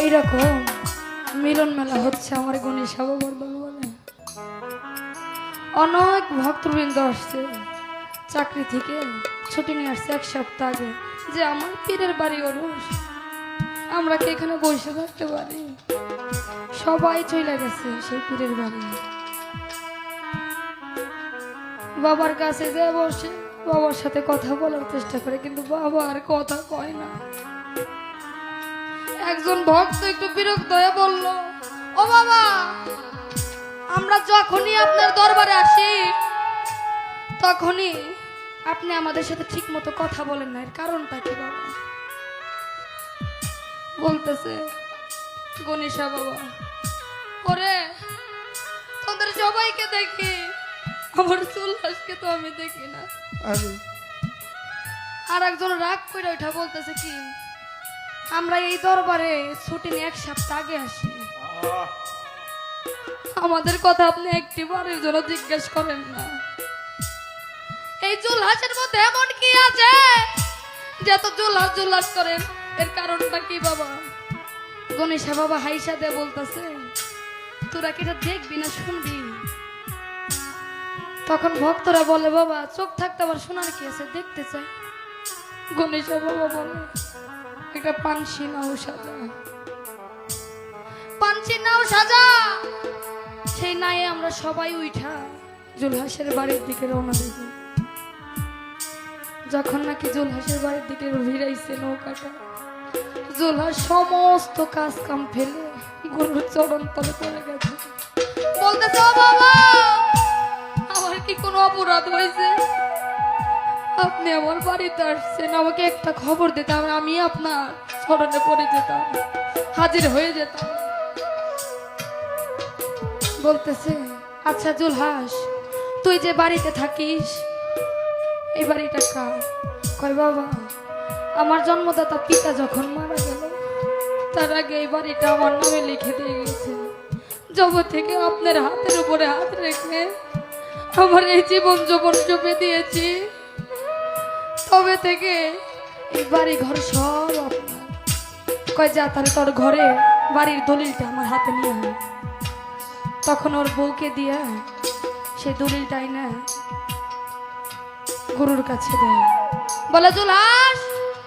এইরকম মিলন মেলা হচ্ছে আমার গণেশ বাবার বলে অনেক ভক্তবৃন্দ আসছে চাকরি থেকে ছুটি নিয়ে আসছে এক সপ্তাহ আগে যে আমার পীরের বাড়ি ওরস আমরা কি এখানে বসে থাকতে পারি। সবাই চলে গেছে সেই পীরের বাড়ি। বাবার কাছে যে বসে বাবার সাথে কথা বলার চেষ্টা করে কিন্তু বাবা আর কথা কয় না। একজন ভক্ত একটু বিরক্ত হয়ে বলল, ও বাবা, আমরা যখনই আপনার দরবারে আসি তখনই আপনি আমাদের সাথে ঠিক মতো কথা বলেন না, এর কারণটা কি বাবা? বলতেছে গণেশা বাবা, ওরে তোদের সবাইকে দেখি, আমার চুলহাসকে তো আমি দেখি না। আর একজন রাগ করে ওঠা বলতেছে কি, আমরা এই দরবারে ছুটি নিয়ে এক সপ্তাহ আগে আসি, আমাদের কথা আপনি একটি বারের জন্য জিজ্ঞেস করেন না। এই জুলহাসের মধ্যে এমন কি আছে যে এত জুলহাস করেন, এর কারণটা কি বাবা? গণেশা বাবা হাইসা দিয়ে বলতেছে, তোরা কি এটা দেখবি না শুনবি? তখন ভক্তরা বলে, বাবা চোখ থাকতে আবার শোনার কি আছে, দেখতে চাই। গণেশা বাবা বলে, একটা পানসি নাও সাজা, পানসি নাও সাজা। সেই নাই আমরা সবাই উঠা জুলহাসের বাড়ির দিকে রওনা দিব। যখন নাকি জুলহাসের বাড়ির দিকে ভিড়াইছে নৌকাটা, জুলহাস সমস্ত কাজ কাম ফেলে গরুর চরণ তলে পড়ে গেছে। বলতেছে, ও বাবা, আমার কি কোনো অপরাধ হয়েছে? আপনি আমার বাড়িতে আসছেন, আমাকে একটা খবর দিতাম, আমি আপনার চরণে পড়ে যেতাম, হাজির হয়ে যেতাম। বলতেছে, আচ্ছা জুলহাস, তুই যে বাড়িতে থাকিস এই বাড়িটা কার? কয় বাবা, আমার জন্মদাতা পিতা যখন মারা গেল তার আগে এই বাড়িটা আমার নামে লিখে দিয়ে গেছে। জগৎ থেকে আপনার হাতের উপরে হাত রেখে আমার এই জীবন যৌবন চুপে দিয়েছি, তবে থেকে এই বাড়ি ঘর সব আপনার। কয় যা, তাহলে তোর ঘরে বাড়ির দলিলটা আমার হাতে নিয়ে হয়। তখন ওর বউকে দিয়ে সে দলিলটাই না গরুর কাছে দেয়। বলে, জুলহাস,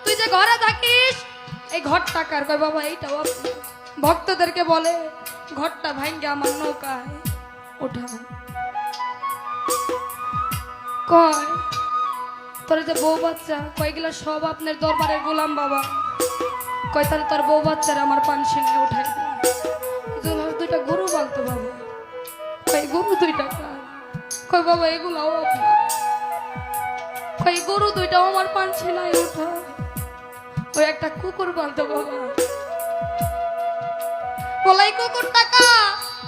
তুই যে ঘরে থাকিস এই ঘরটা কার? কয় বাবা, এইটাও আপনার। ভক্তদেরকে বলে, ঘরটা ভাঙ্গে আমার নৌকায় ওঠা। কয়, তোর যে বউ বাচ্চা, কয়গুলা সব আপনার দরবারের গোলাম বাবা। কয়, তাহলে তোর বউ বাচ্চারা আমার পানশিলায় উঠাই দে। জুলহাস দুইটা গরু বলতো বাবা। কয়, গরু দুইটা কার? কয় বাবা, এগুলাও আপনার। কয়, গরু দুইটাও আমার পানশিলায় ওঠা। ওই একটা কুকুর বলতো বাবা। বলে, কুকুর টাকা?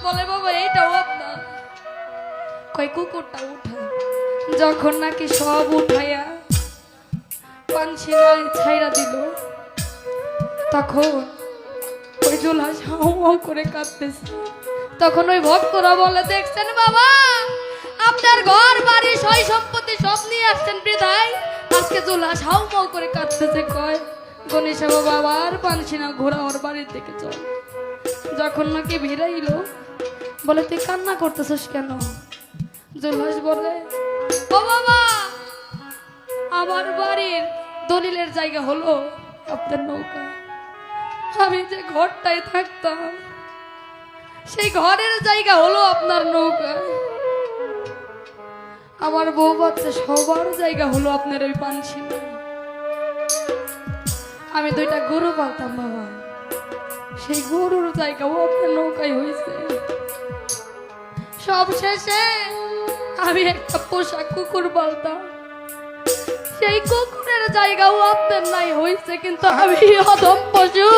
বলে, বাবা এইটাও আপনার। কয়, কুকুরটা উঠা। যখন নাকি সব উঠাইয়া পানশিলায় ছাইরা দিল, তখন ওই জুলহাস হাউ হাউ করে কাঁদতেছে। তখন ওই ভক্তরা বলে, দেখছেন বাবা, আপনার ঘর বাড়ি সয় সম্পত্তি সব নিয়ে আসছেন বিদায় আজকে জুলহাস হাউ হাউ করে কাঁদতেছে। কয়, গণেশা বাবা, আবার পানশিনা ঘোরা ওর বাড়ির দিকে চল। যখন নাকি ভিড়াইল, বলে, তুই কান্না করতেছিস কেন? জুলহাস বলে, ও বাবা, আমার বাড়ির দলিলের জায়গা হলো আপনার নৌকা। আমি যে ঘরটায় থাকতাম সেই ঘরের জায়গা হলো আপনার নৌকা। আমার বউ বাচ্চা সবার জায়গা হলো আপনার ওই পানশিলা। আমি দুইটা গরু পালতাম বাবা, সেই গরুর জায়গাও আপনার নৌকায় হয়েছে। সব শেষে আমি একটা পোষা কুকুর পালতাম, সেই কুকুরের জায়গাও আপনার নাই হয়েছে। কিন্তু আমি অধম পশু,